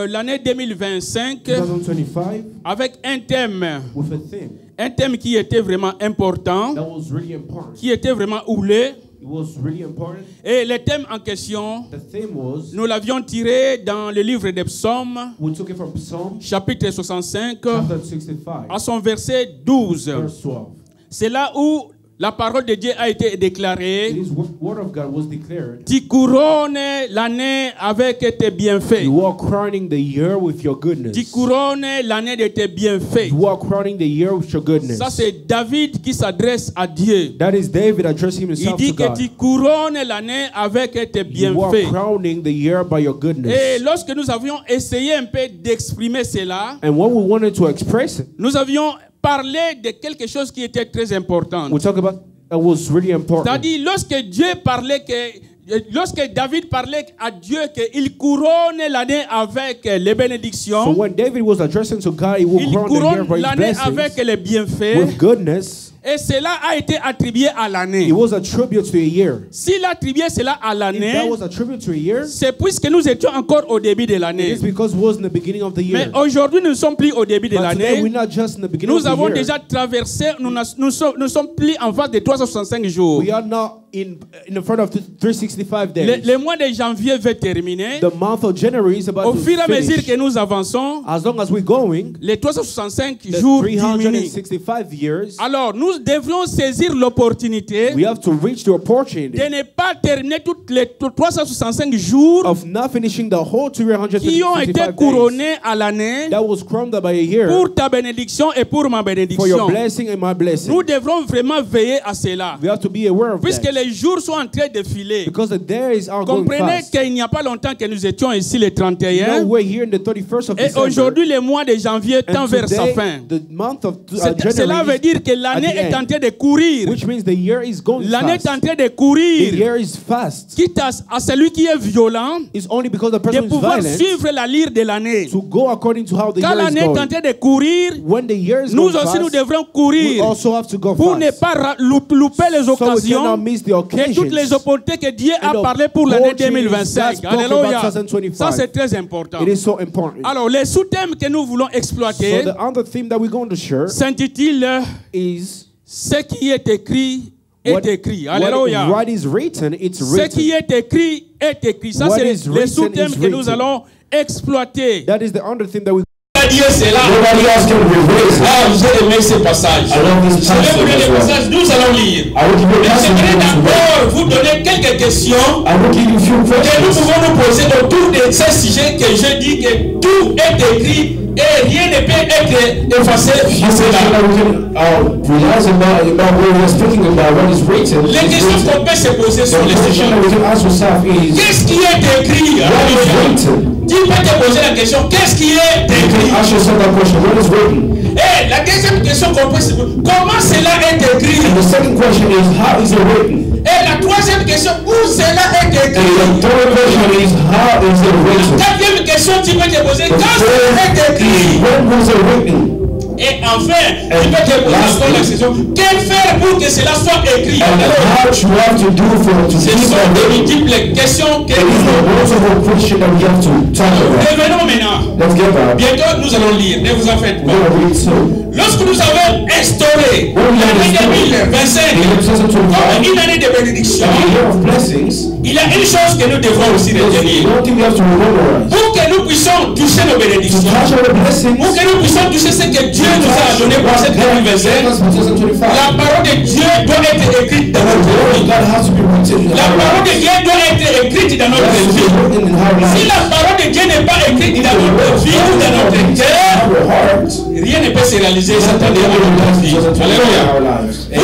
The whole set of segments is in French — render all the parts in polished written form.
l'année 2025 avec un thème qui était vraiment important, qui était vraiment houlé. Et le thème en question, nous l'avions tiré dans le livre des Psaumes, chapitre 65, à son verset 12. C'est là où la parole de Dieu a été déclarée. Tu couronnes l'année avec tes bienfaits. You are crowning the year with your goodness. Tu couronnes l'année de tes bienfaits. You are crowning the year with your goodness. Ça c'est David qui s'adresse à Dieu. That is David addressing himself to God. Il dit que tu couronnes l'année avec tes bienfaits. You are crowning the year by your goodness. Et lorsque nous avions essayé un peu d'exprimer cela, and when we wanted to express it, nous avions parler de quelque chose qui était très important. We talk about that was really important. C'est-à-dire lorsque David parlait à Dieu qu'il couronne l'année avec les bénédictions, so when David was addressing to God, he will couronne l'année avec les bienfaits. With goodness. Et cela a été attribué à l'année. It was attributed to a year. S'il attribuait cela à l'année, c'est puisque nous étions encore au début de l'année. Mais aujourd'hui, nous ne sommes plus au début de l'année. Nous avons déjà traversé, nous sommes plus en phase de 365 jours. We are now in front of 365 days. Le mois de janvier va terminer. The month of January is about au fur et à mesure que nous avançons, as long as we're going, les 365 jours diminuent. Alors, nous devons saisir l'opportunité de ne pas terminer toutes les 365 jours qui ont été couronnés à l'année pour ta bénédiction et pour ma bénédiction. Nous devrons vraiment veiller à cela. Puisque les jours sont en train de filer. Comprenez qu'il n'y a pas longtemps que nous étions ici le 31. Et aujourd'hui, le mois de janvier tend vers sa fin. Cela veut dire que l'année est en train de courir. L'année est en train de courir. Quitte à celui qui est violent de pouvoir suivre la lyre de l'année. Quand l'année est en train de courir, nous aussi nous devrons courir pour ne pas louper les occasions et toutes les opportunités que Dieu a parlé pour l'année 2025. Alléluia. Ça c'est très important. Alors les sous-thèmes que nous voulons exploiter s'intitule ce qui est écrit est écrit. Alléluia. Ce qui est écrit est écrit. Ça c'est les sous-thèmes que nous allons exploiter. Dieu c'est là. Ah, vous avez aimé ce passage. Je vais vous donner le passage, nous allons lire. Mais j'aimerais d'abord vous donner quelques questions que nous pouvons nous poser autour de ce sujet que je dis que tout est écrit et rien ne peut être effacé. Les questions qu'on peut se poser sur les sujets. Qu'est-ce qui est écrit? Tu peux te poser la question, qu'est-ce qui est écrit? Et la deuxième question qu'on peut se poser, comment cela est écrit? Et la troisième question, où cela est écrit? La quatrième question, tu peux te poser, quand cela est écrit? Et enfin, tu peux te poser encore la question, que faire pour que cela soit écrit? Ce sont des multiples questions que revenons maintenant. Bientôt nous allons lire, ne vous en faites pas. Lorsque nous avons instauré l'année 2025 comme une année de bénédiction, il y a une chose que nous devons aussi retenir. Pour que nous puissions toucher nos bénédictions, pour que nous puissions toucher ce que Dieu nous a donné pour cette 2025, la parole de Dieu doit être écrite dans notre vie. La parole de Dieu doit être écrite dans notre vie. Si la parole de Dieu n'est pas écrite dans notre vie ou dans notre cœur, rien ne peut se réaliser. Vous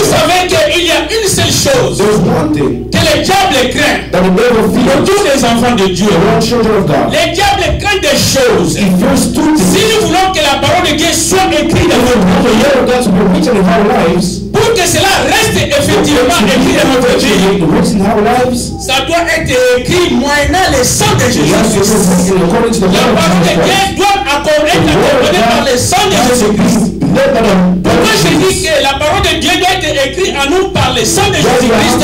savez qu'il y a une seule chose que le diable craint pour tous les enfants de Dieu. Le diable craint des choses. Si nous voulons que la parole de Dieu soit écrite dans notre vie, pour que cela reste effectivement écrit dans notre vie, ça doit être écrit moyennant le sang de Jésus-Christ. La parole de Dieu doit être accordée par le sang de Jésus-Christ. Pourquoi je dis que la parole de Dieu doit être écrite à nous par le sang de Jésus-Christ?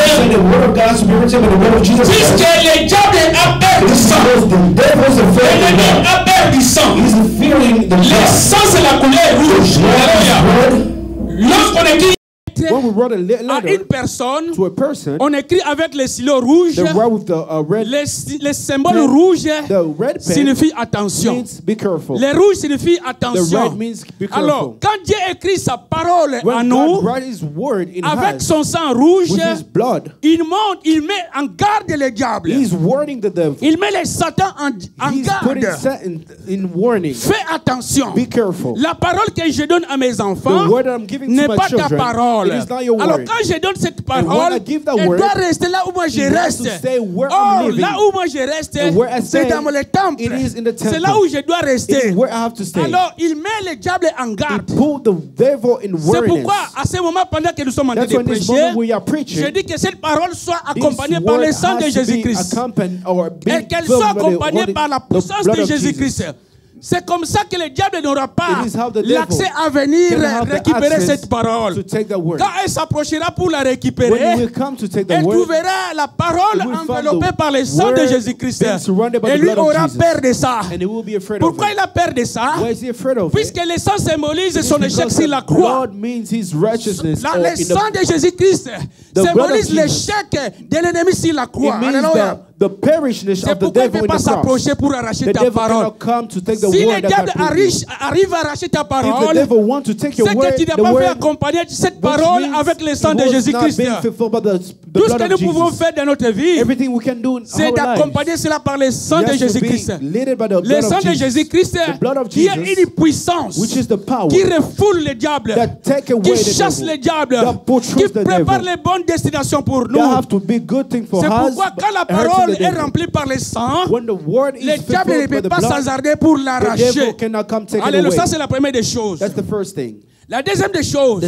Puisque le diable a peur du sang. L'ennemi a peur du sang. Le sang, c'est la couleur rouge. Lorsqu'on écrit à une personne, on écrit avec le stylo rouge. Les symboles rouges signifient attention. Les rouges signifient attention. Alors, quand Dieu écrit sa parole à nous, avec son sang rouge, il met en garde le diable. Il met les satans en garde. Fais attention. La parole que je donne à mes enfants n'est pas ta parole. Alors quand je donne cette parole, elle doit rester là où moi je reste. Oh, là où moi je reste, c'est dans le temple. C'est là où je dois rester. Alors il met le diable en garde. C'est pourquoi à ce moment, pendant que nous sommes en train de prêcher, je dis que cette parole soit accompagnée par le sang de Jésus-Christ. Et qu'elle soit accompagnée par la puissance de Jésus-Christ. C'est comme ça que le diable n'aura pas l'accès à venir récupérer cette parole. Quand elle s'approchera pour la récupérer, elle trouvera la parole enveloppée par le sang de Jésus-Christ. Et lui aura peur de ça. Pourquoi il a peur de ça? Puisque le sang symbolise son échec sur la croix. Le sang de Jésus-Christ symbolise l'échec de l'ennemi sur la croix. C'est pourquoi il ne peut pas s'approcher pour arracher ta parole. Si le diable arrive à arracher ta parole, c'est que tu n'as pas fait accompagner cette parole avec le sang de Jésus-Christ. Tout ce que nous pouvons faire dans notre vie, c'est d'accompagner cela par le sang de Jésus-Christ. Le sang de Jésus-Christ qui est une puissance qui refoule le diable, qui chasse le diable, qui prépare les bonnes destinations pour nous. C'est pourquoi quand la parole est remplie par le sang, le diable ne peut pas s'hasarder pour l'arracher. Alléluia, ça c'est la première des choses. La deuxième des choses,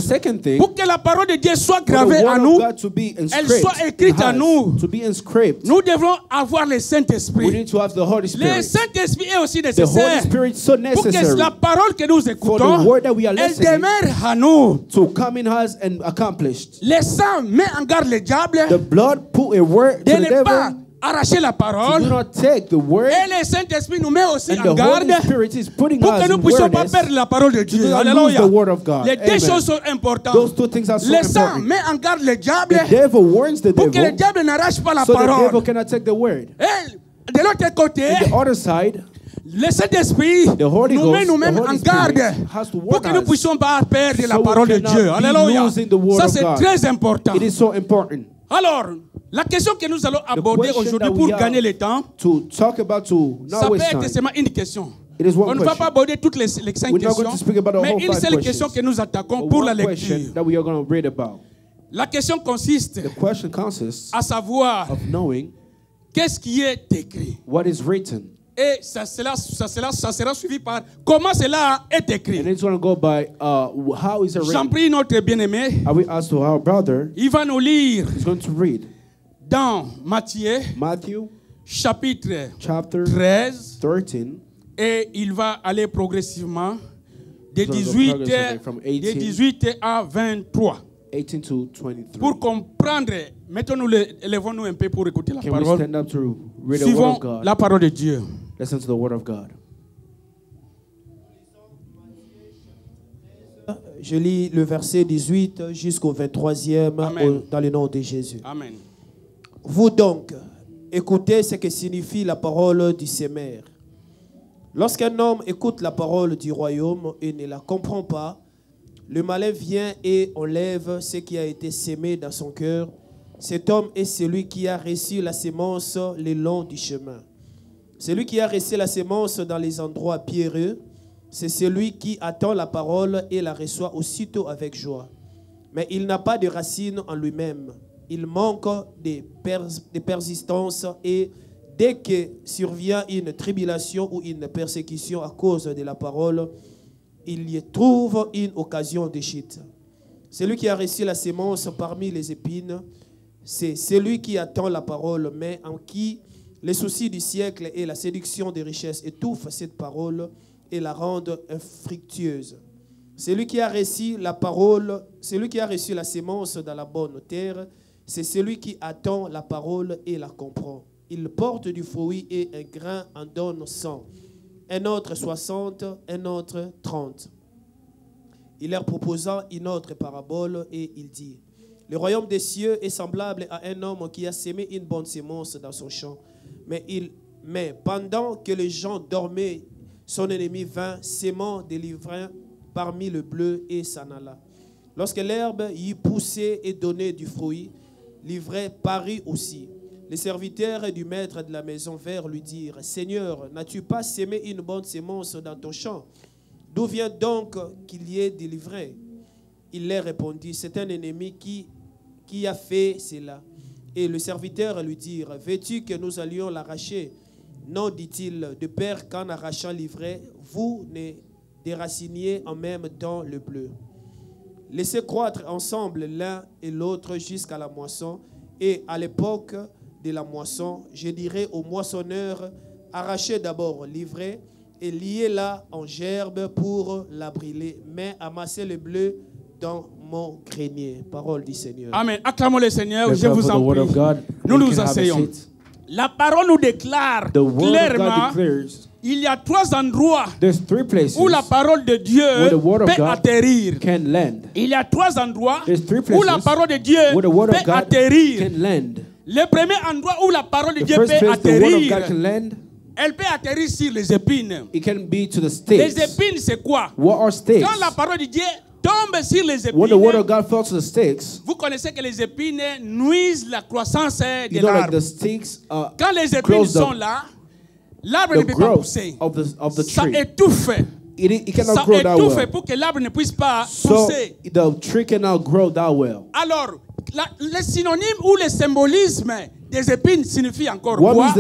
pour que la parole de Dieu soit gravée en nous, elle soit écrite en nous, nous devons avoir le Saint-Esprit. Le Saint-Esprit est aussi nécessaire pour que la parole que nous écoutons, elle demeure en nous. Le sang met en garde le diable de ne pas arracher la parole. Et le Saint-Esprit nous met aussi en garde pour que nous ne puissions pas perdre la parole de Dieu. Alléluia. Les deux choses sont importantes. Le sang met en garde le diable pour que le diable n'arrache pas la parole. Et de l'autre côté, le Saint-Esprit nous met nous-mêmes en garde pour que nous ne puissions pas perdre la parole de Dieu. Alléluia. Ça c'est très important. Alors, la question que nous allons aborder aujourd'hui pour gagner le temps, ça peut être seulement une question. On ne va pas aborder toutes les 5 questions, mais une seule question que nous attaquons pour la lecture. La question consiste à savoir qu'est-ce qui est écrit. Et ça sera suivi par comment cela est écrit. J'en prie notre bien-aimé. Il va nous lire dans Matthieu chapitre 13. Et il va aller progressivement de 18 à 23. Pour comprendre, levons-nous un peu pour écouter la parole. Suivons la parole de Dieu. Listen to the word of God. Je lis le verset 18 jusqu'au 23e dans le nom de Jésus. Amen. Vous donc, écoutez ce que signifie la parole du Seigneur. Lorsqu'un homme écoute la parole du royaume et ne la comprend pas, le malin vient et enlève ce qui a été sémé dans son cœur. Cet homme est celui qui a reçu la sémence le long du chemin. Celui qui a reçu la sémence dans les endroits pierreux, c'est celui qui attend la parole et la reçoit aussitôt avec joie. Mais il n'a pas de racine en lui-même. Il manque de persistance et dès que survient une tribulation ou une persécution à cause de la parole, il y trouve une occasion de chute. Celui qui a reçu la sémence parmi les épines, c'est celui qui attend la parole, mais en qui les soucis du siècle et la séduction des richesses étouffent cette parole et la rendent infructueuse. Celui qui a reçu la parole, celui qui a reçu la sémence dans la bonne terre, c'est celui qui attend la parole et la comprend. il porte du fruit et un grain en donne 100, un autre 60, un autre 30. Il leur proposa une autre parabole et il dit, le royaume des cieux est semblable à un homme qui a sémé une bonne sémence dans son champ. Mais pendant que les gens dormaient, son ennemi vint, sémant des livrins parmi le bleu et s'en alla. Lorsque l'herbe y poussait et donnait du fruit, l'ivraie parut aussi. Les serviteurs du maître de la maison vinrent lui dire, Seigneur, n'as-tu pas sémé une bonne sémence dans ton champ? D'où vient donc qu'il y ait des livraies? Il leur répondit, c'est un ennemi qui a fait cela. Et le serviteur lui dit, veux-tu que nous allions l'arracher? Non, dit-il, de peur qu'en arrachant l'ivraie, vous ne déraciniez en même temps le bleu. Laissez croître ensemble l'un et l'autre jusqu'à la moisson. Et à l'époque de la moisson, je dirai aux moissonneurs, arrachez d'abord l'ivraie et liez-la en gerbe pour la brûler, mais amassez le bleu dans mon grenier. Parole du Seigneur. Amen. Acclamons le Seigneur, je vous en prie. Nous nous asseyons. La parole nous déclare clairement, il y a 3 endroits où la parole de Dieu peut atterrir. Il y a 3 endroits où la parole de Dieu peut atterrir. Le premier endroit où la parole de Dieu peut atterrir, elle peut atterrir sur les épines. Les épines, c'est quoi? Quand la parole de Dieu tombe sur les épines, vous connaissez que les épines nuisent la croissance de l'arbre. Quand les épines sont là, l'arbre ne peut pas pousser. Ça étouffe. Ça étouffe pour que l'arbre ne puisse pas pousser. Alors, le synonyme ou le symbolisme des épines signifie encore quoi?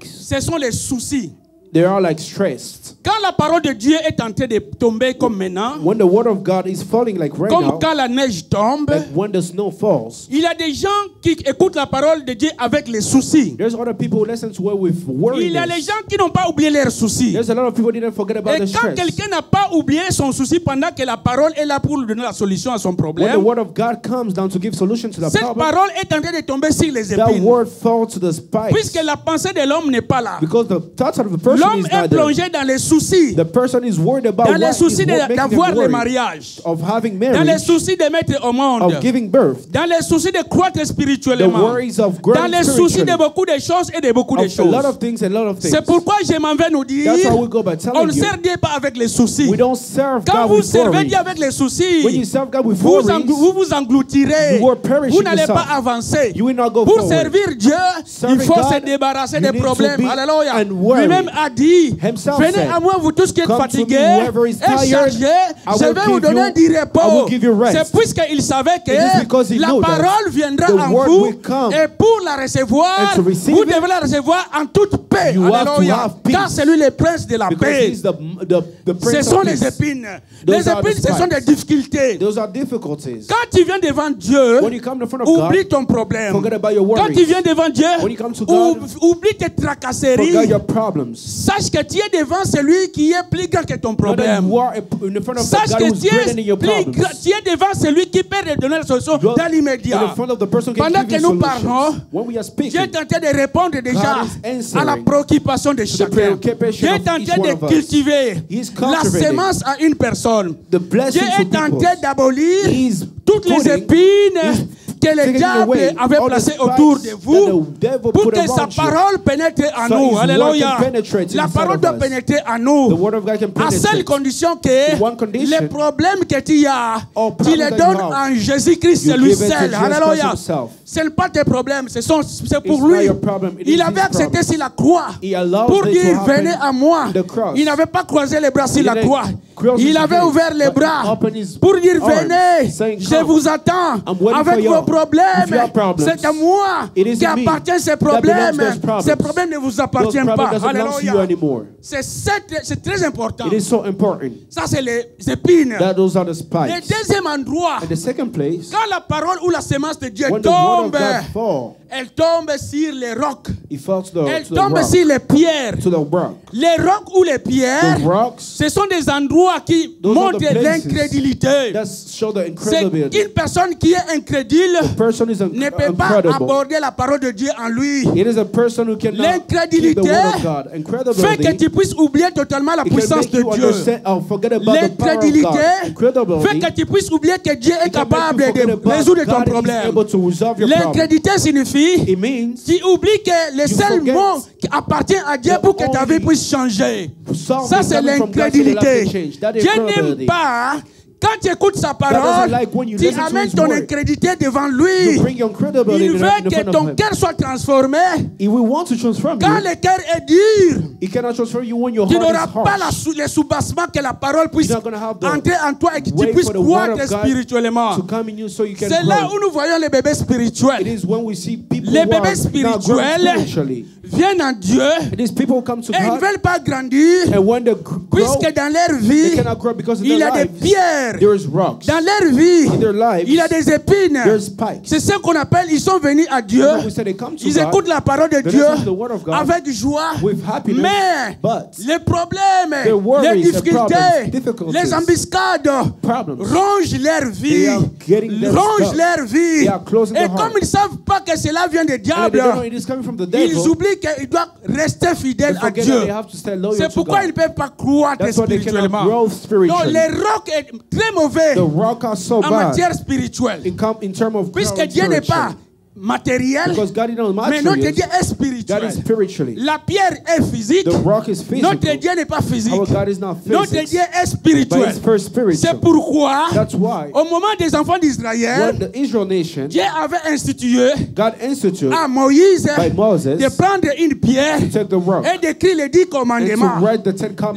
Ce sont les soucis. They are like stressed. Quand la parole de Dieu est en train de tomber comme maintenant, when the word of God is falling like right comme now, quand la neige tombe, like when the snow falls, il y a des gens qui écoutent la parole de Dieu avec les soucis. There's other people who listen to it with worries. Il y a les gens qui n'ont pas oublié leurs soucis. There's a lot of people who didn't forget about the stress. Et quand quelqu'un n'a pas oublié son souci pendant que la parole est là pour lui donner la solution à son problème, when the word of God comes down to give solution to the cette problem, parole est en train de tomber sur les that épines. word falls to the spikes. Puisque la pensée de l'homme n'est pas là. Because the thoughts of the person L'homme is est not there. plongé dans les soucis. The person is worried about Dans les what soucis d'avoir le mariage. Of having Dans les marriage. soucis de mettre au monde. Of giving birth. Dans les soucis de croître spirituellement. The worries of growing dans les soucis de beaucoup de choses et de beaucoup de choses. A lot of things and a lot of things. C'est pourquoi je m'en vais nous dire, on ne sert Dieu pas avec les soucis. We don't serve Quand God vous servez Dieu avec les soucis, when you serve God with vous vous engloutirez. Vous n'allez pas avancer. You will not go Pour forward. Servir Dieu, il faut se débarrasser des problèmes. Alléluia. Lui-même a dit, venez à moi vous tous qui êtes fatigués et chargés, je vais vous donner du repos. C'est puisqu'il savait que la parole viendra en vous et pour la recevoir, vous devez la recevoir en toute paix. Alléluia. Car c'est lui le prince de la paix. Ce sont les épines. Les épines, ce sont des difficultés. Quand tu viens devant Dieu, oublie ton problème. Quand tu viens devant Dieu, oublie tes tracasseries. Sache que tu es devant celui qui est plus grand que ton problème. Sache que tu es devant celui qui peut te donner la solution dans l'immédiat. Pendant que nous parlons, Dieu est en train de répondre déjà à la préoccupation de chacun. Dieu est en train de cultiver la semence à une personne. Dieu est en train d'abolir toutes les épines que le diable avait placées autour de vous pour que sa parole pénètre en nous. Alléluia. La parole doit pénétrer en nous à seule condition que les problèmes que tu as, tu les donnes en Jésus-Christ lui seul. Alléluia. Ce n'est pas tes problèmes, c'est pour lui. Il avait accepté sur la croix pour dire venez à moi. Il n'avait pas croisé les bras sur la croix. Il avait ouvert les bras pour dire venez, je vous attends avec vos problèmes. C'est à moi qui appartient ces problèmes. Ces problèmes ne vous appartiennent pas. Alléluia. C'est très important. Ça, c'est les épines. Le deuxième endroit, quand la parole ou la semence de Dieu tombe elle tombe sur les rocs. Elle to tombe sur les pierres. Les rocs ou les pierres, ce sont des endroits qui montrent l'incrédulité. C'est une personne qui est incrédule ne peut pas aborder la parole de Dieu en lui. L'incrédulité fait que tu puisses oublier totalement la puissance de Dieu. L'incrédulité fait que tu puisses oublier que Dieu est capable de résoudre ton problème. L'incrédulité signifie tu oublies que le seul mot qui appartient à Dieu pour que ta vie puisse changer. Ça, c'est l'incrédulité. Dieu n'aime pas. Quand tu écoutes sa parole, tu amènes ton incrédulité devant lui. Il veut que ton cœur soit transformé. Quand le cœur est dur, tu n'auras pas le soubassement que la parole puisse entrer en toi et que tu puisses croître spirituellement. C'est là où nous voyons les bébés spirituels. Les bébés spirituels viennent en Dieu et ils ne veulent pas grandir puisque dans leur vie, il y a des pierres. Dans leur vie, il y a des épines. C'est ce qu'on appelle, ils sont venus à Dieu. Ils écoutent la parole de Dieu avec joie. Mais les problèmes, les difficultés, les embuscades rongent leur vie. Rongent leur vie. Et comme ils ne savent pas que cela vient du diable, ils oublient qu'ils doivent rester fidèles à Dieu. C'est pourquoi ils ne peuvent pas croître spirituellement. Donc les rocs est très mauvais en matière spirituelle. Puisque Dieu n'est pas matériel, mais notre Dieu est spirituel. La pierre est physique, notre Dieu n'est pas physique. Notre Dieu est spirituel. C'est pourquoi, au moment des enfants d'Israël, Dieu avait institué à Moïse de prendre une pierre et d'écrire les 10 commandements.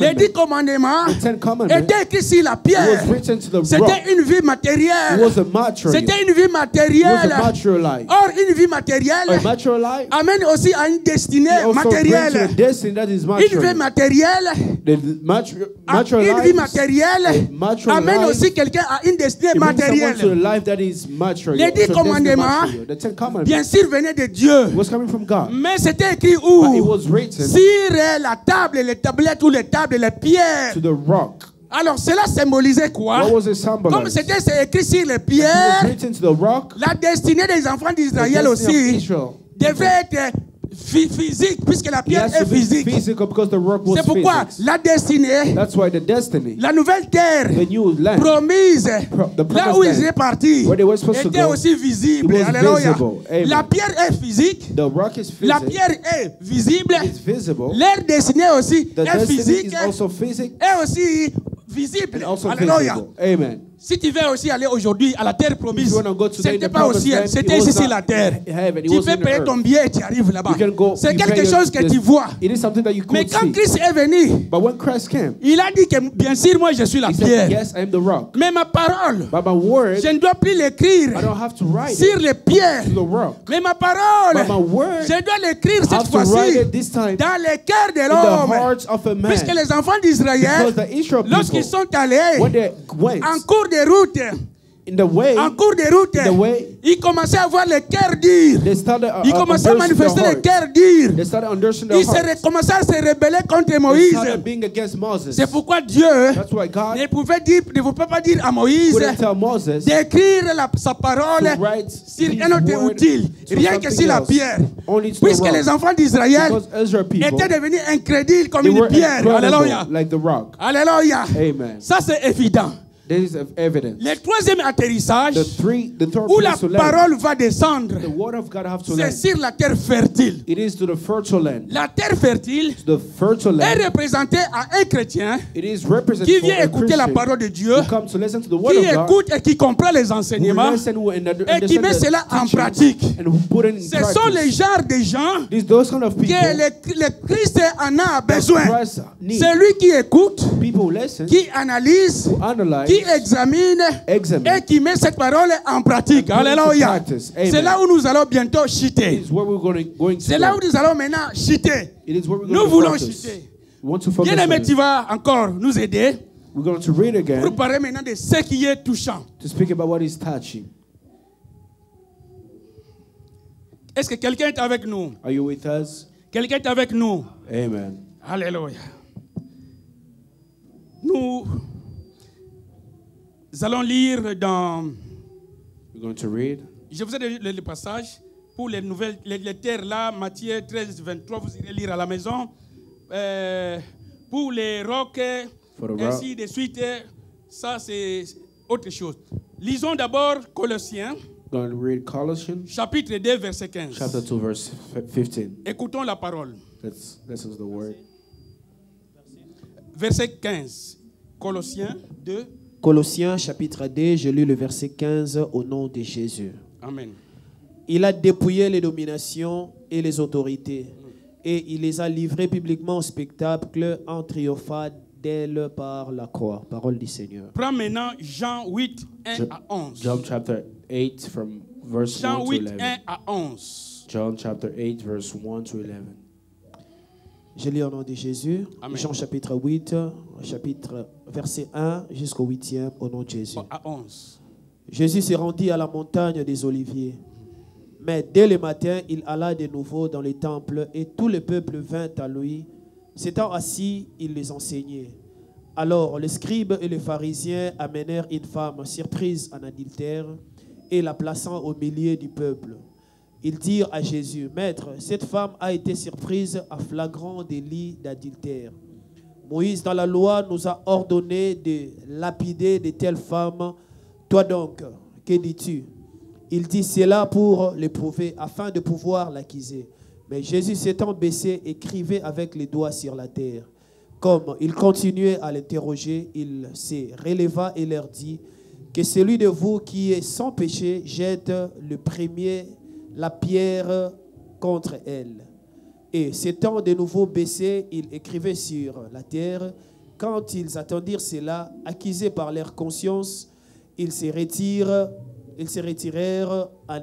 Les 10 commandements étaient écrits sur la pierre. C'était une vie matérielle. C'était une vie matérielle. Or, une vie matérielle amène aussi à une destinée matérielle. Une vie matérielle, amène aussi quelqu'un à une destinée matérielle. Les 10 commandements, bien sûr, venaient de Dieu. Mais c'était écrit où? Sur la table, les tablettes ou les tables, les pierres. Alors cela symbolisait quoi? Comme c'était écrit sur les pierres, la destinée des enfants d'Israël aussi devait être physique, puisque la pierre est physique. C'est pourquoi la destinée, la nouvelle terre promise, là où ils étaient partis, était aussi visible. Alléluia. La pierre est physique, la pierre est visible, leur destinée aussi est physique, et aussi visible. Alléluia. Amen. Si tu veux aussi aller aujourd'hui à la terre promise, ce n'était pas au ciel, c'était ici sur la terre. Tu peux payer ton billet et tu arrives là-bas. C'est quelque chose que tu vois. Mais quand Christ est venu, il a dit que bien sûr, moi je suis la pierre. Mais ma parole, je ne dois plus l'écrire sur les pierres. Mais ma parole, je dois l'écrire cette fois-ci dans les cœurs de l'homme. Puisque les enfants d'Israël, lorsqu'ils sont allés en cours de route, en cours de route, ils commençaient à avoir le cœur dur. Ils commençaient à manifester le cœur dur. Ils commençaient à se rebeller contre Moïse. C'est pourquoi Dieu ne pouvait pas dire à Moïse d'écrire sa parole sur un autre outil, rien que sur la pierre. Puisque les enfants d'Israël étaient devenus incrédules comme une pierre. Alléluia. Alléluia. Ça c'est évident. Le troisième atterrissage où la parole va descendre, c'est sur la terre fertile. La terre fertile est représentée à un chrétien qui vient écouter la parole de Dieu, qui écoute et qui comprend les enseignements et qui met cela en pratique. Ce sont les genres de gens que le Christ en a besoin. C'est lui qui écoute, qui analyse, qui examine et qui met cette parole en pratique. Alléluia. C'est là où nous allons bientôt chuter. C'est là où nous allons maintenant chuter. Nous voulons chuter. Bien-aimé, tu vas encore nous aider pour parler maintenant de ce qui est touchant. Est-ce que quelqu'un est avec nous? Are you with us? Quelqu'un est avec nous? Amen. Alléluia. Nous allons lire dans... We're going to read. Je vous ai donné le passage pour les nouvelles, les terres là, Matthieu 13, 23, vous irez lire à la maison. Pour les rocs, ainsi de suite, ça c'est autre chose. Lisons d'abord Colossiens. Going to read Colossians. Chapitre 2, verset 15. Chapter 2, verse 15. Écoutons la parole. Let's listen to the word. Verset 15. Colossiens 2. Colossiens chapitre 2, je lis le verset 15 au nom de Jésus. Amen. Il a dépouillé les dominations et les autorités et il les a livrées publiquement au spectacle en triomphant d'elles par la croix. Parole du Seigneur. Prends maintenant Jean 8, 1 à 11. John chapter 8 from verse 1 to 11. 1 à 11. John chapter 8 verse 1 to 11. Je lis au nom de Jésus. Amen. Jean chapitre 8, chapitre verset 1 jusqu'au 8e au nom de Jésus. À 11. Jésus se rendit à la montagne des Oliviers. Mais dès le matin, il alla de nouveau dans le temple et tout le peuple vint à lui. S'étant assis, il les enseignait. Alors les scribes et les pharisiens amenèrent une femme surprise en adultère et la plaçant au milieu du peuple. Ils dirent à Jésus, « Maître, cette femme a été surprise à flagrant délit d'adultère. Moïse, dans la loi, nous a ordonné de lapider de telles femmes. Toi donc, que dis-tu » Il dit cela pour l'éprouver, afin de pouvoir l'accuser. Mais Jésus s'étant baissé, écrivait avec les doigts sur la terre. Comme il continuait à l'interroger, il se releva et leur dit, « Que celui de vous qui est sans péché jette le premier la pierre contre elle. » Et s'étant de nouveau baissé, il écrivait sur la terre. Quand ils attendirent cela, accusés par leur conscience, ils se retirèrent un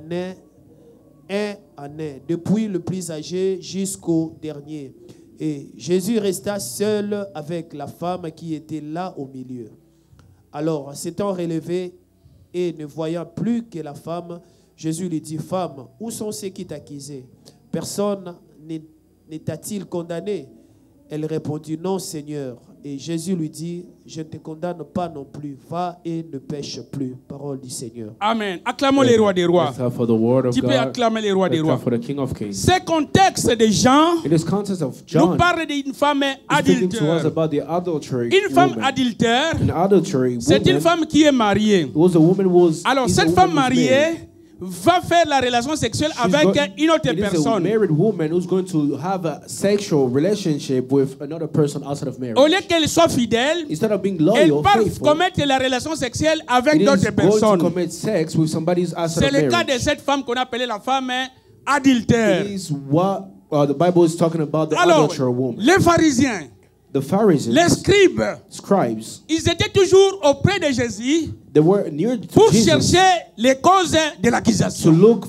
à un, depuis le plus âgé jusqu'au dernier. Et Jésus resta seul avec la femme qui était là au milieu. Alors, s'étant relevé et ne voyant plus que la femme, Jésus lui dit, « Femme, où sont ceux qui t'accusaient? Personne ne t'a-t-il condamné ?» Elle répondit, « Non, Seigneur. » Et Jésus lui dit, « Je ne te condamne pas non plus. Va et ne pêche plus. » Parole du Seigneur. Amen. Acclamons les rois des rois. Tu peux acclamer les rois des rois. Ce contexte de Jean nous parle d'une femme adultère. Une femme adultère, c'est une femme qui est mariée. Alors cette femme mariée va faire la relation sexuelle avec une autre personne. Au lieu qu'elle soit fidèle, elle part commettre la relation sexuelle avec d'autres personnes. C'est le cas de cette femme qu'on appelait la femme adultère. Alors, les pharisiens, les scribes, ils étaient toujours auprès de Jésus pour chercher les causes de l'accusation.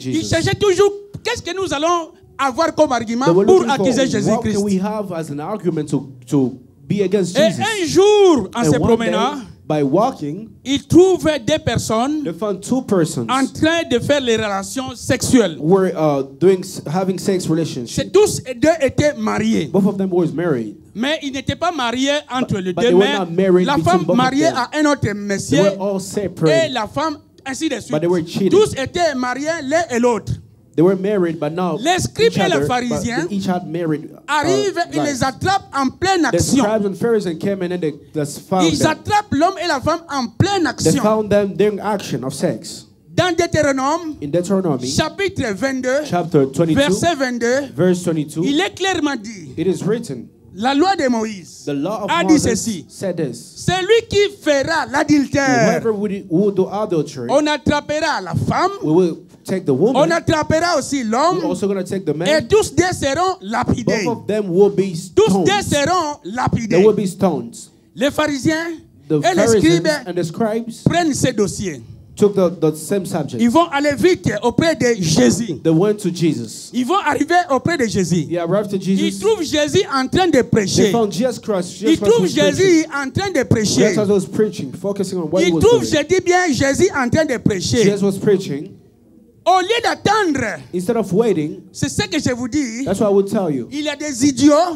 Ils cherchaient toujours qu'est-ce que nous allons avoir comme argument pour accuser Jésus-Christ. Et un jour, en se promenant, ils trouvent des personnes en train de faire les relations sexuelles. Tous deux étaient mariés. Mais ils n'étaient pas mariés entre les deux. Mais la femme mariée à un autre monsieur et la femme ainsi de suite. Tous étaient mariés l'un et l'autre. Les scribes et les pharisiens arrivent et les attrapent en pleine action. Ils attrapent l'homme et la femme en pleine action. Dans Deutéronome, chapitre 22, verset 22, il est clairement dit, la loi de Moïse a dit ceci, celui qui fera l'adultère, on attrapera la femme, on attrapera aussi l'homme, et tous deux seront lapidés. Tous deux seront lapidés. Les pharisiens et les scribes prennent ces dossiers. Ils vont aller vite auprès de Jésus. Ils vont arriver auprès de Jésus. Ils trouvent Jésus en train de prêcher. Ils trouvent Jésus en train de prêcher. Ils trouvent, je dis bien, Jésus en train de prêcher. Au lieu d'attendre, instead of waiting, c'est ce que je vous dis. That's what I would tell you. Il y a des idiots.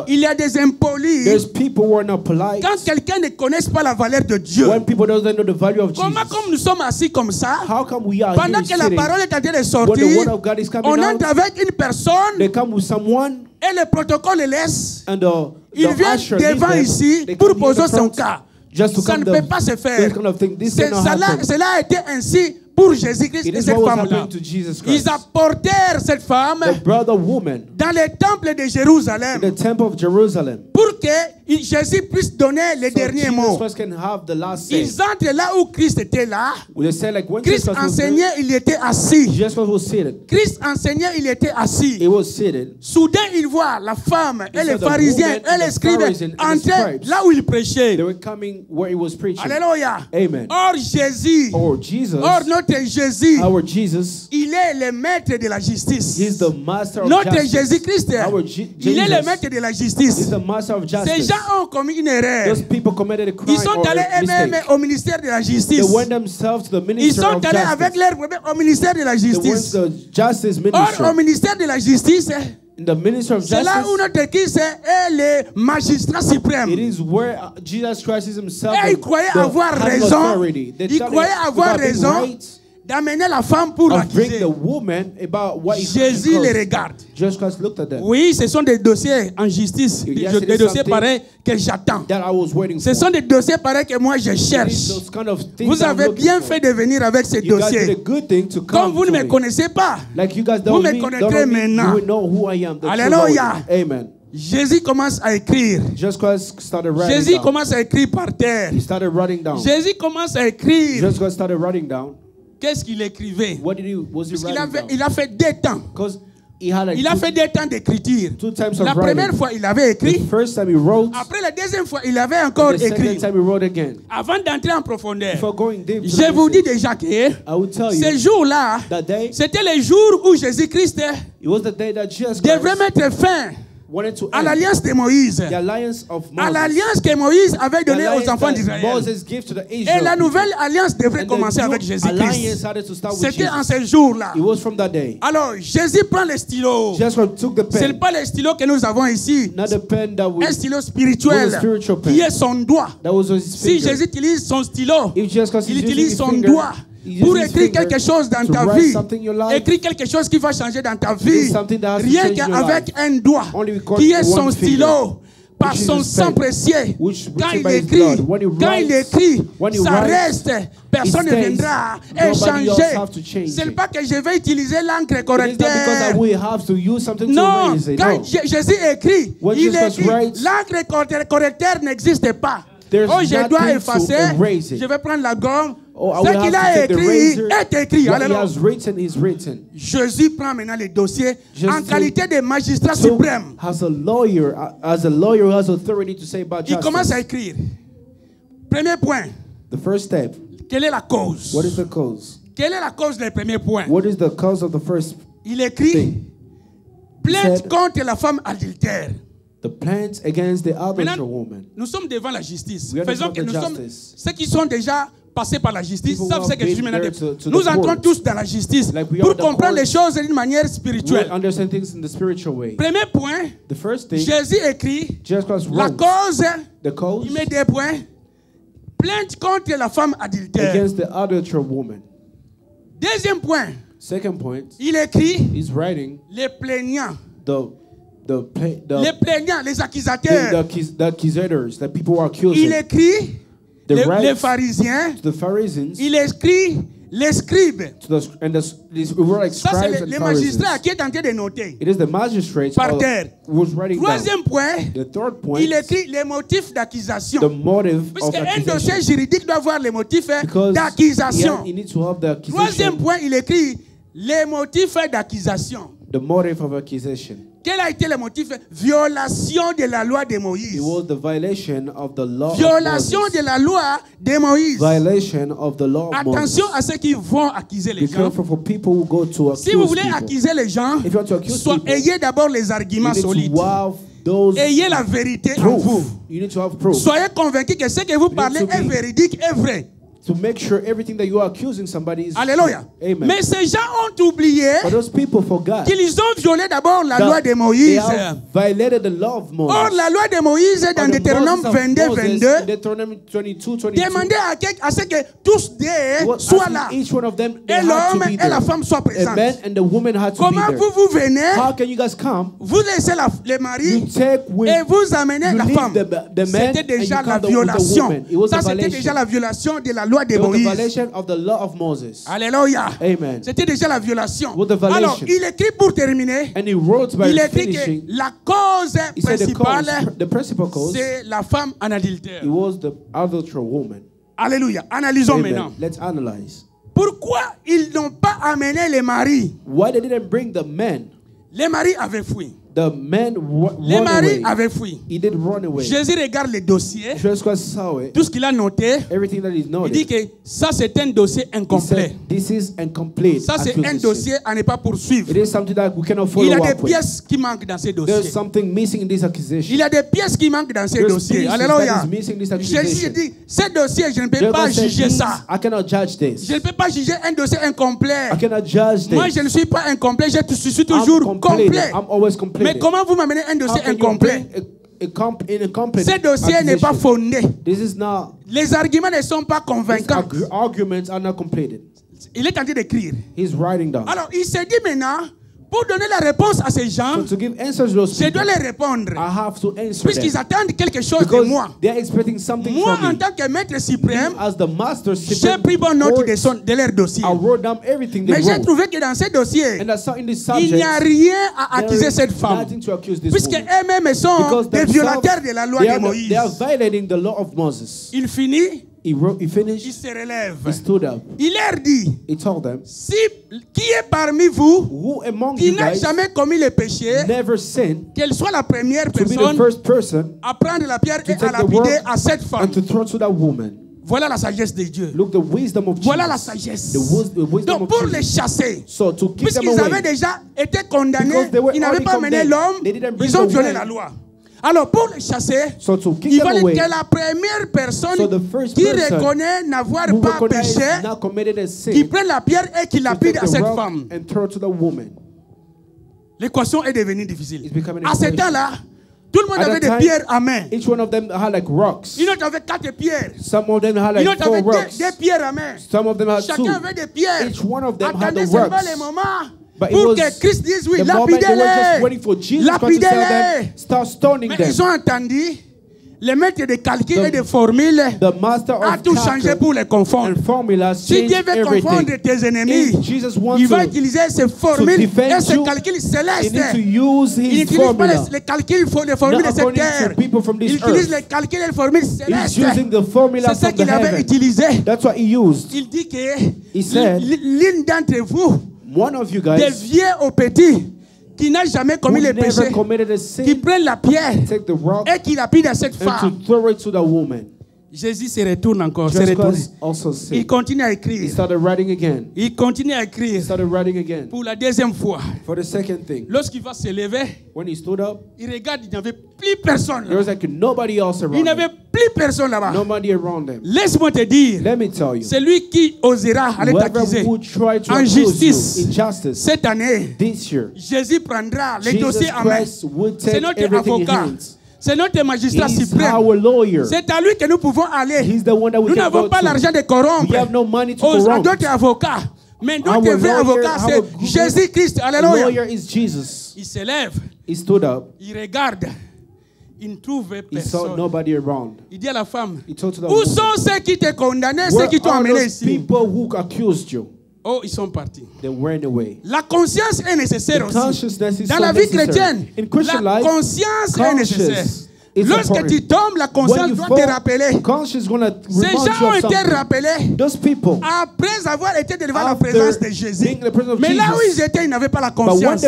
Il y a des impolis. There's people who are not polite. Quand quelqu'un ne connaît pas la valeur de Dieu. When people don't know the value of Jesus. Comment comme nous sommes assis comme ça? How come we are pendant que la parole est en train de sortir, when the word of God is coming on entre avec une personne. They come with someone. Et le protocole le laisse. And il vient devant ici pour poser son cas. Ça ne peut pas se faire. Cela a été ainsi pour Jésus-Christ et cette femme-là. Ils apportèrent cette femme dans le temple de Jérusalem pour que Jésus puisse donner les derniers mots. Ils entrent là où Christ était là. Christ enseignait, il était assis. Christ enseignait, il était assis. Soudain, il voit la femme et les pharisiens et les scribes entrer là où il prêchait. Alléluia. Or Jésus, or notre Jésus, il est le maître de la justice. Notre Jésus-Christ, il est le maître de la justice. Ces gens ont commis une erreur. Ils sont allés eux-mêmes au ministère de la justice. Ils sont allés avec leur problème au ministère de la justice. Or, au ministère de la justice, c'est là où notre Christ est le magistrat suprême. Et il croyait avoir raison. Il croyait avoir raison d'amener la femme pour l'accuser. Jésus les regarde. Oui, ce sont des dossiers en justice, des dossiers pareils que j'attends. Ce sont des dossiers pareils que moi je cherche. Vous avez bien fait de venir avec ces dossiers. Comme vous ne me connaissez pas, vous me connaîtrez maintenant. Alléluia. Jésus commence à écrire. Jésus commence à écrire par terre. Jésus commence à écrire. Qu'est-ce qu'il écrivait? Il a fait 2 temps. Il a fait 2 temps d'écriture. La première fois, il avait écrit. Après la deuxième fois, il avait encore écrit. Avant d'entrer en profondeur, je vous dis déjà que ce jour-là, c'était le jour où Jésus-Christ devrait mettre fin à l'alliance de Moïse. À l'alliance que Moïse avait donnée aux enfants d'Israël. Et la nouvelle alliance devrait commencer avec Jésus-Christ. C'était en ce jour-là. Alors, Jésus prend le stylo. Ce n'est pas le stylo que nous avons ici. Un stylo spirituel qui est son doigt. Si Jésus utilise son stylo, il utilise son doigt pour écrire quelque chose dans ta vie. Écrire quelque chose qui va changer dans ta vie. Rien qu'avec un doigt qui est son stylo. Par son sang précieux. Quand il écrit, ça reste. Personne ne viendra échanger. Ce n'est pas que je vais utiliser l'encre correcteur. Non, quand Jésus écrit, il écrit. L'encre correcteur n'existe pas. Oh, je dois effacer. Je vais prendre la gomme. Ce qu'il a écrit est écrit. Jésus prend maintenant le dossier en qualité de magistrat suprême. Il commence à écrire. Premier point. The first step. Quelle est la cause? What is the cause? Quelle est la cause du premier point? What is the cause of the first Il écrit plainte contre la femme adultère. The plaints against the adulterous woman. Nous sommes devant la justice. Faisons que nous sommes ceux qui sont déjà passés par la justice savent ce que je dis maintenant. Nous entrons tous dans la justice pour comprendre les choses d'une manière spirituelle. Premier point, Jésus écrit la cause. Il met 2 points. Plainte contre la femme adultère. Against the adulterous woman. Deuxième point. Second point. Il écrit les plaignants. Les plaignants, les accusateurs. The accusators, the people who are accusing. Il écrit les pharisiens. Il écrit les scribes. Ça, c'est les magistrats qui est en train de noter. Par terre. Troisième point, il écrit les motifs d'accusation. Parce qu'un dossier juridique doit avoir les motifs d'accusation. Troisième point, il écrit les motifs d'accusation. The motive of accusation. Quel a été le motif? Violation de la loi de Moïse. It was the violation of the law Violation of de la loi de Moïse. Violation of the law of Attention à ceux qui vont accuser les gens. For people who go to si vous voulez accuser les gens, ayez d'abord les arguments solides. Ayez la vérité en vous. You need to have proof. Soyez convaincus que ce que vous parlez est véridique, est vrai. To make sure everything that you are accusing somebody is Alléluia. Amen. Mais ces gens ont oublié qu'ils ont violé d'abord la loi de Moïse. Violated the law of Moses. Or, la loi de Moïse dans Deutéronome 22, demandait à ce que tous deux soient là. Et l'homme et la femme soient présents. Comment vous venez, vous laissez le mari et vous amenez la femme. C'était déjà la violation. Ça, c'était déjà la violation de la loi de Moïse. Alléluia. C'était déjà la violation. Alors, il écrit pour terminer. Il écrit que la cause principale, c'est la femme en adultère. Alléluia. Analysons maintenant. Let's analyze. Pourquoi ils n'ont pas amené les maris? Why they didn't bring the men? Les maris avaient fui. The men les maris avaient fui. He did run away. Jésus regarde les dossiers. Tout ce qu'il a noté. Il dit que ça c'est un dossier incomplet. This is incomplete. Ça c'est un dossier à ne pas poursuivre. It is something that we cannot follow il y a des pièces qui manquent dans ces dossiers. There's something missing in this accusation. Il y a des pièces qui manquent dans ces dossiers. Alléluia. Jésus dit, ce dossier je ne peux pas juger ça. I cannot judge this. Je ne peux pas juger un dossier incomplet. I cannot judge this. Moi je ne suis pas incomplet, je suis toujours complet. I'm always complete. Mais comment vous m'amenez un dossier incomplet? Ce dossier n'est pas fondé. Les arguments ne sont pas convaincants. Il est en train d'écrire. Alors il s'est dit maintenant, pour donner la réponse à ces gens, je dois les répondre. Puisqu'ils attendent quelque chose de moi. Moi, en tant que maître suprême, j'ai pris bonne note de leur dossier. Mais j'ai trouvé que dans ces dossiers, il n'y a rien à accuser cette femme. Puisqu'elles-mêmes sont des violateurs de la loi de Moïse. Il finit. He finished. Il se relève. He stood up. Il leur dit, he told them, qui est parmi vous qui n'a jamais commis le péché, qu'elle soit la première personne à prendre la pierre et à lapider à cette femme. Voilà la sagesse de Dieu. Voilà la sagesse. Donc pour les chasser, puisqu'ils avaient déjà été condamnés, ils n'avaient pas mené l'homme, ils ont violé la loi. Alors pour les chasser, il fallait que la première personne qui reconnaît n'avoir pas péché, qui prenne la pierre et qui lapide à cette femme. L'équation est devenue difficile. À ce temps-là, tout le monde avait des pierres à main. Each one of them had like rocks. Une autre avait 4 pierres. Some of them had like 4 rocks. Deux pierres à main. Some of them had 2. Chacun avait des pierres. Each one of them had the rocks. Attendez seulement les moments pour que Christ dise oui, lapidez-les. Start stoning them. Mais ils ont entendu. Le maître de calcul et de formules a tout changé pour les confondre. Si Dieu veut confondre tes ennemis, il va utiliser ces formules et ces calculs célestes. Il n'utilise pas les calculs des formules de cette terre. Il utilise les calculs et les formules célestes. C'est ce qu'il avait utilisé. Il dit que l'une d'entre vous, des vieux aux petits, qui n'a jamais commis le péché, qui prennent la pierre et qui lapide à cette femme. Jésus se retourne encore. Il continue à écrire. Il continue à écrire. Pour la deuxième fois. Lorsqu'il va se lever, il regarde, il n'y avait plus personne là-bas. Il n'y avait plus personne là-bas. Laisse-moi te dire, c'est lui qui osera aller t'accuser en justice. Cette année, Jésus prendra les dossiers en main. C'est notre avocat. C'est notre magistrat suprême. C'est à lui que nous pouvons aller. Nous n'avons pas l'argent de corrompre à d'autres avocats. Mais notre vrai avocat, c'est Jésus-Christ. Alléluia. Il se lève. Il regarde. Il ne trouve personne. Il dit à la femme, où sont ceux qui t'ont condamné, ceux qui t'ont amené ici? Oh, ils sont partis. La conscience est nécessaire aussi. Dans la vie chrétienne, la conscience est nécessaire. Lorsque tu tombes, la conscience doit te rappeler. Ces gens ont été rappelés après avoir été devant la présence de Jésus. Mais là où ils étaient, ils n'avaient pas la conscience.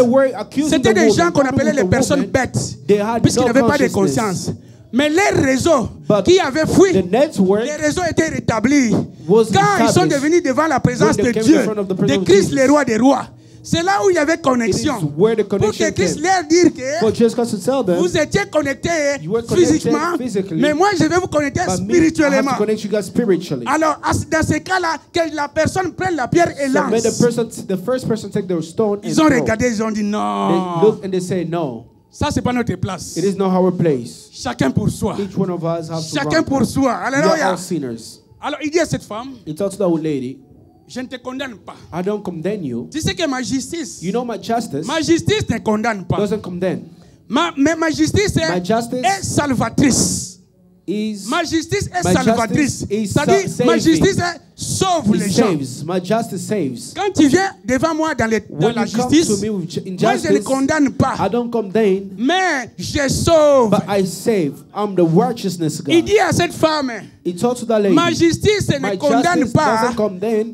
C'était des gens qu'on appelait les personnes bêtes, puisqu'ils n'avaient pas de conscience. Mais les réseaux qui avaient fui, les réseaux étaient rétablis. Quand ils sont devenus devant la présence de Dieu, de Christ, le roi des rois, C'est là où il y avait connexion. Pour que Christ leur dise que vous étiez connectés physiquement, mais moi je vais vous connecter spirituellement. Alors, dans ce cas-là, que la personne prenne la pierre et lance. Ils ont regardé, ils ont dit non. Ça, c'est pas notre place. It is not our place. Chacun pour soi. Each one of us has Chacun pour soi. Alléluia. Alors, il dit à cette femme, he talks to that old lady, je ne te condamne pas. I don't condemn you. Tu sais que ma justice, you know my justice ne condamne pas. doesn't condemn. Ma justice est salvatrice. Ma justice est salvatrice. C'est-à-dire, ma justice sauve les gens. My justice saves. Quand tu viens devant moi dans la justice, moi je ne condamne pas. I don't condemn, mais je sauve. But I save. I'm the righteousness God. Il dit à cette femme, he talks to that lady, ma justice ne condamne pas,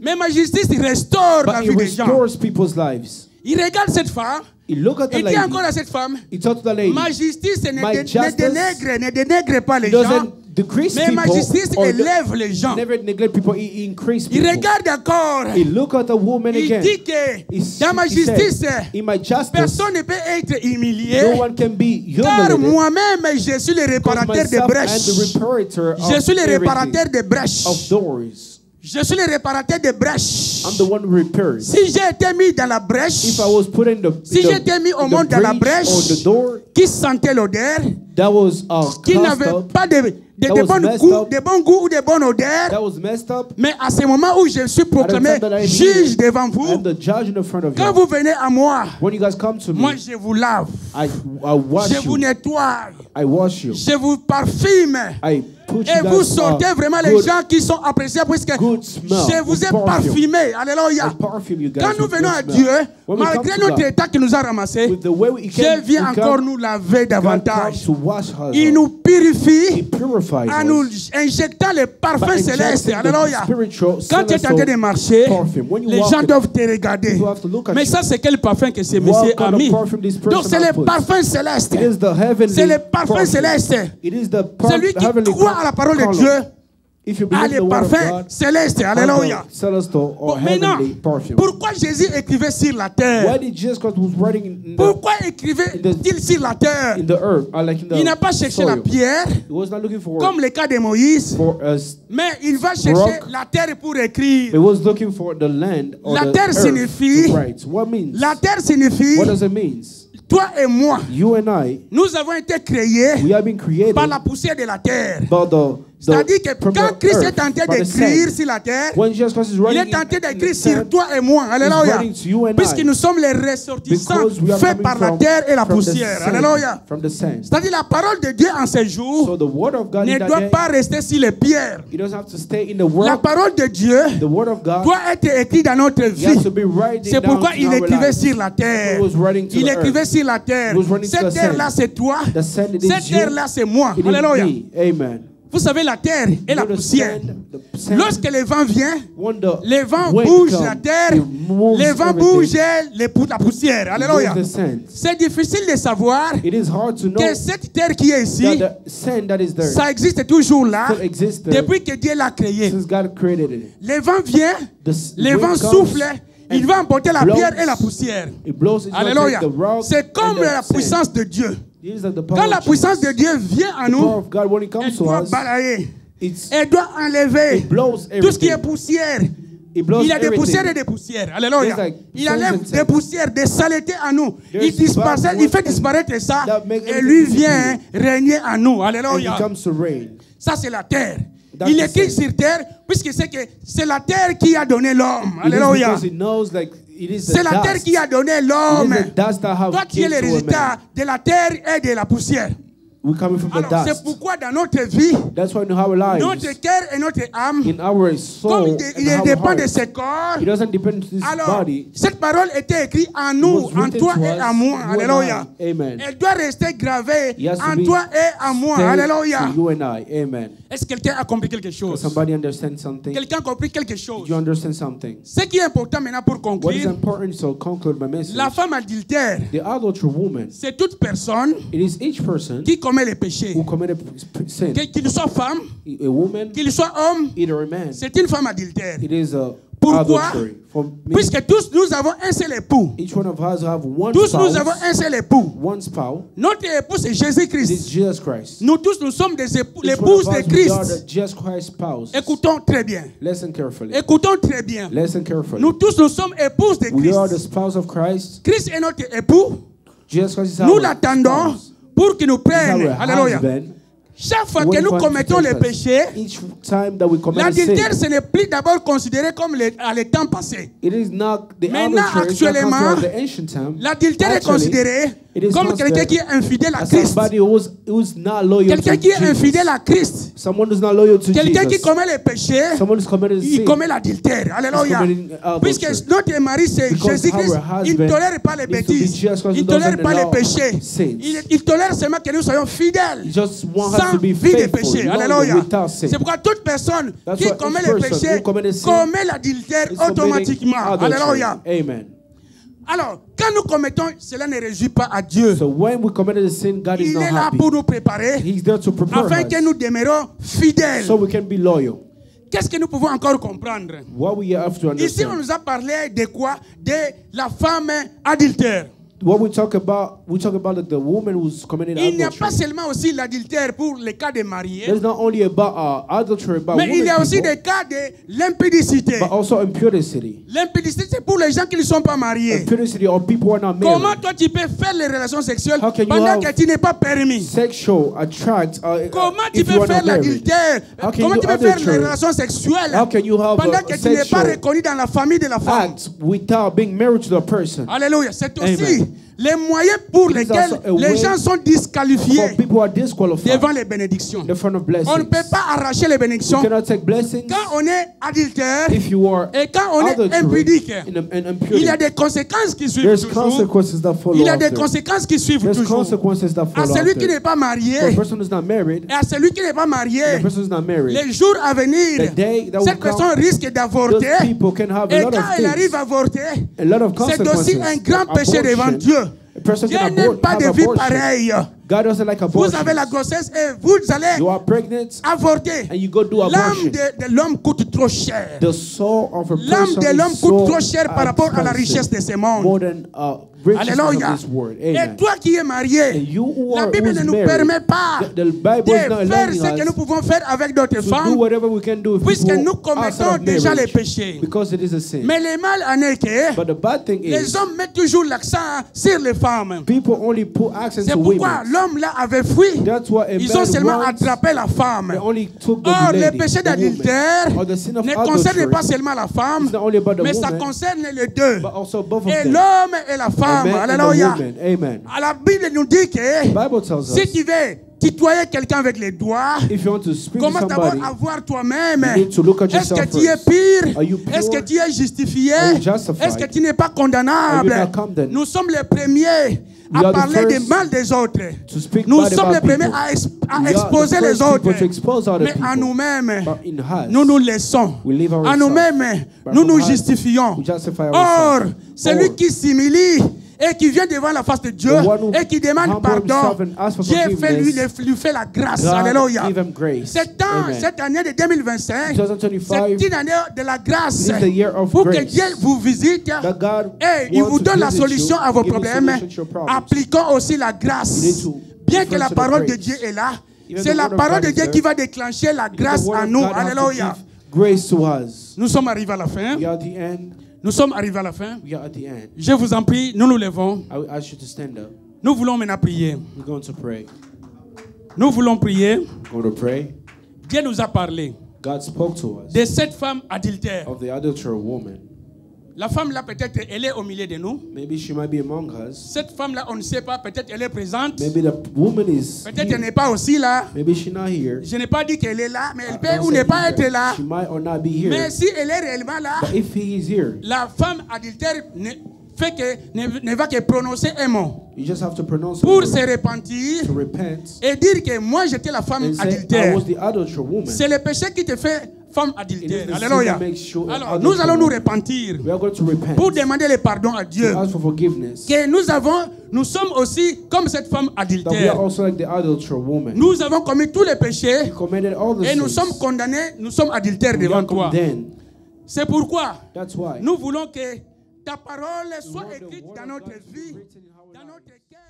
mais ma justice restaure la vie des gens. People's lives. Il regarde cette femme. Il dit encore à cette femme, lady, ma justice ne dénigre pas les gens, mais ma justice élève les gens. Il regarde encore. Il dit que dans ma justice, personne ne peut être humilié. Car moi-même, je suis le réparateur des brèches. Je suis le réparateur des brèches. Je suis le réparateur des brèches. I'm the one who repairs. Si j'ai été mis dans la brèche, if I was put in the, si j'ai été mis au monde dans la brèche, qui sentait l'odeur, qui n'avait pas de bon goût ou de bonne odeur, mais à ce moment où je suis proclamé juge devant vous, quand vous venez à moi, moi je vous lave, je vous nettoie, je vous parfume. Et vous sortez vraiment les gens qui sont appréciés puisque je vous ai parfumé. Alléluia. Quand nous venons à Dieu, malgré notre état qui nous a ramassés, Dieu vient encore nous laver davantage. Il nous purifie en nous injectant les parfums célestes. Alléluia. Quand tu es en train de marcher, les gens doivent te regarder. Mais ça, c'est quel parfum que ce monsieur a mis? Donc, c'est le parfum céleste. C'est le parfum céleste. Celui qui croit à la parole de Dieu a les parfums célestes. Alléluia. Bon, maintenant, pourquoi Jésus écrivait sur la terre? Pourquoi écrivait-il sur la terre? Il n'a pas cherché la pierre, comme le cas de Moïse, mais il va chercher la terre pour écrire. La terre signifie, toi et moi, nous avons été créés par la poussière de la terre. C'est-à-dire que quand Christ est tenté d'écrire sur la terre, il est tenté d'écrire sur toi et moi. Alléluia. Puisque nous sommes les ressortissants faits par la terre et la poussière. Alléluia. C'est-à-dire la parole de Dieu en ces jours ne doit pas rester sur les pierres. La parole de Dieu doit être écrite dans notre vie. C'est pourquoi il écrivait sur la terre. Il écrivait sur la terre. Cette terre-là, c'est toi. Cette terre-là, c'est moi. Alléluia. Amen. Vous savez, la terre et la poussière. Lorsque le vent vient, le vent bouge la terre, le vent bouge la poussière. Alléluia. C'est difficile de savoir que cette terre qui est ici, ça existe toujours là, depuis que Dieu l'a créée. Le vent vient, le vent souffle, il va emporter la pierre et la poussière. Alléluia. C'est comme la puissance de Dieu. Quand la puissance de Dieu vient à nous, elle doit balayer, elle doit enlever tout ce qui est poussière. Il y a des poussières et des poussières. Alléluia. Il enlève des poussières, des saletés à nous. Il fait disparaître ça et lui vient régner en nous. Alléluia. Ça, c'est la terre. Il écrit sur terre puisque c'est que c'est la terre qui a donné l'homme. Alléluia. C'est la terre qui a donné l'homme. Toi qui es le résultat de la terre et de la poussière. Alors, c'est pourquoi dans notre vie, notre cœur et notre âme, comme il dépend de ce corps, alors cette parole était écrite en nous, en toi et en moi. Alléluia. Elle doit rester gravée en toi et en moi. Alléluia. Est-ce que quelqu'un a compris quelque chose? Quelqu'un a compris quelque chose? Ce qui est important maintenant pour conclure, la femme adultère, c'est toute personne qui commet les péchés. Qu'il soit femme, qu'il soit homme, c'est une femme adultère. Pourquoi? Puisque tous nous avons un seul époux. Each one of us have one Tous spouse, nous avons un seul époux. one spouse. Notre époux c'est Jésus-Christ. This is Jesus Christ. Nous tous nous sommes des Each l'épouse one de of us, we are Christ. the Jesus Christ spouse. Écoutons très bien. Listen carefully. Écoutons très bien. Listen carefully. Nous tous nous sommes épouses de We are the Christ. spouse of Christ. Christ est notre époux. Jesus Christ is Nous our l'attendons spouse. pour qu'il nous He's prenne. our Alléluia. husband. Chaque fois que Waiting nous for him to commettons take les us. péchés, Each time that we commit a l'adultère, sin, ce n'est plus d'abord considéré comme à le temps passé. it is not the Maintenant, adultery, it's not actuellement, considered the ancient time. L'adultère est Actually, considéré it is comme quelqu'un qui est infidèle à as Christ. somebody who's not loyal to Quelqu'un qui est Jesus. infidèle à Christ. Someone who's not loyal to Quelqu'un qui Jesus. commet les péchés, Someone who's committed il sin. commet l'adultère. Alléluia. committing adultery. Puisque notre mari, c'est Because Jésus-Christ, our il ne husband tolère pas les is to be bêtises. Jesus Christ Il who ne tolère doesn't pas les allow péchés. sins. Il tolère seulement que nous soyons fidèles. He just wants us Sans to be vie de faithful, péché. loyal, Alléluia. without sin. C'est pourquoi toute personne That's qui why commet each les person péchés who commit a sin commet l'adultère is committing automatiquement. adultery. Alléluia. Amen. Alors, quand nous commettons, cela ne réjouit pas à Dieu. So when we committed a sin, God is Il not est là happy. pour nous préparer He's there to prepare afin que us nous demeurons fidèles. so we can be loyal. Qu'est-ce que nous pouvons encore comprendre? What we have to Ici, on understand. nous a parlé de quoi? De la femme adultère. What we talk about like the woman who's committing Il n'y a adultery. pas seulement aussi l'adultère pour les cas de mariés, There's not only about adultery, but mais il y a women aussi people, des cas de l'impudicité. but also impurity. L'impudicité, c'est pour les gens qui ne sont pas mariés. Impurity or people who are not Comment married. toi tu peux faire les relations sexuelles How can you pendant have que tu n'es pas permis? Sexual attract. Comment tu if you peux are faire not married. l'adultère? How can Comment you tu peux faire les adultery? relations sexuelles How can you have pendant a que tu n'es pas sexual reconnu dans la famille de la femme? act without being married to the person? Alléluia. C'est aussi Amen. les moyens pour It is lesquels also a les way gens sont For disqualifiés people who are disqualified devant les bénédictions. in front of On blessings. ne peut pas arracher les You bénédictions cannot take blessings quand on est adultère if you are et quand on est adultery impudique. and Il y a impurity. des conséquences qui suivent There's toujours. consequences that follow Il y a des after. conséquences qui suivent There's toujours. consequences that À follow celui qui after. n'est pas marié For a person who's not married, et à celui qui n'est pas marié, the person who's not married, les jours à venir, the day that will cette personne come, risque d'avorter. those people can have a Et lot quand of elle arrive things, à avorter, a lot of c'est consequences. aussi un grand péché devant Abortion. Dieu. A person Dieu can n'aime pas de have vie abortion. pareille. God doesn't like Vous abortion. avez la grossesse et vous allez You are pregnant avorter. and you go do L'âme abortion. de l'homme coûte trop cher. The soul of a L'âme person de l'homme is coûte so trop cher par rapport à la expensive, richesse de ce monde. more than riches Alléluia. of this world. Et Amen. toi qui es marié, And you who la are Bible who's ne nous married, permet pas the Bible de is not faire allowing ce que nous us pouvons faire avec d'autres to do femmes, whatever we can do with puisque people nous outside commettons of déjà les marriage, péchés. because it is a sin. Mais le mal en est que But the bad thing les is, hommes mettent toujours l'accent sur les femmes. people only put accent C'est to pourquoi women. l'homme là avait fui. That's why a Ils ont man seulement wants, attrapé la femme. they only took the Or, le lady, péché the woman. d'adultère Or the sin of ne concerne adultery pas seulement la femme, is not only about the mais ça woman, concerne les deux. but also both of Et them. l'homme et la A femme. man and a Alléluia. woman. Amen. À la Bible nous dit que The Bible tells si us, tu veux tutoyer quelqu'un avec les doigts, if you want to speak to commence d'abord somebody, à voir toi-même. you need to look at Est-ce que yourself tu es first. pire? Are you pure? Est-ce que tu es justifié? Are you justified? Est-ce que tu n'es pas condamnable? Are you not condemned? Nous sommes les premiers We à are the parler first du mal des autres. to speak Nous bad sommes les about premiers people. à We are exposer the les first autres. people to expose other Mais à people. nous-mêmes, But in us, nous nous laissons. we leave À ourselves. nous-mêmes, But nous from nous us, justifions. we justify Or, ourselves. celui Or, qui s'humilie et qui vient devant la face de Dieu the one who et qui demande humble pardon, himself and asks for Dieu forgiveness, lui fait la grâce. God Alléluia. give him grace. Amen. Cette année de 2025, 2025 c'est une année de la grâce. is the year of Pour que grace. Dieu vous visite That God et il wants vous to donne la visit solution you, à vos give you problèmes. solution to your problems. Appliquons aussi la You need grâce. to Bien que la refer to the parole de grace. Dieu est là, Even c'est the la word of parole God de is Dieu there. qui va déclencher la grâce The word à of nous. God has to Alléluia. give grace to us. Nous sommes arrivés à la fin. We are at the end. Nous sommes arrivés à la fin. We are at the end. Je vous en prie, nous nous levons. I will ask you to stand up. Nous voulons maintenant prier. We're going to pray. Nous voulons prier. We're going to pray. Dieu nous a parlé God spoke to us de cette femme adultère. of the adulterer woman. La femme là, peut-être, elle est au milieu de nous. Maybe she might be among us. Cette femme là, on ne sait pas, peut-être elle est présente. Maybe the woman is Peut-être elle here. n'est pas aussi là. Maybe she's not here. Je n'ai pas dit qu'elle est là, mais elle I peut don't ou say ne pas either. être là. She might or not be here. Mais si elle est réellement là, But if he is here, la femme adultère ne va que prononcer un mot you just have to pronounce pour the se word, repentir to repent et dire que moi j'étais la femme and say, I adultère. was the adulterer woman. C'est le péché qui te fait femme It is adultère. the sin Alléluia. that makes you an Alors adulterer nous allons nous woman. repentir We are going to repent. pour demander le pardon à Dieu. To ask for forgiveness. Que nous sommes aussi comme cette femme That we adultère. are also like the adulterer woman. Nous avons commis tous les péchés We committed all the et nous sins. sommes condamnés, nous sommes adultères We devant are toi. condemned. C'est pourquoi nous voulons que ta parole soit écrite dans notre vie, dans notre cœur.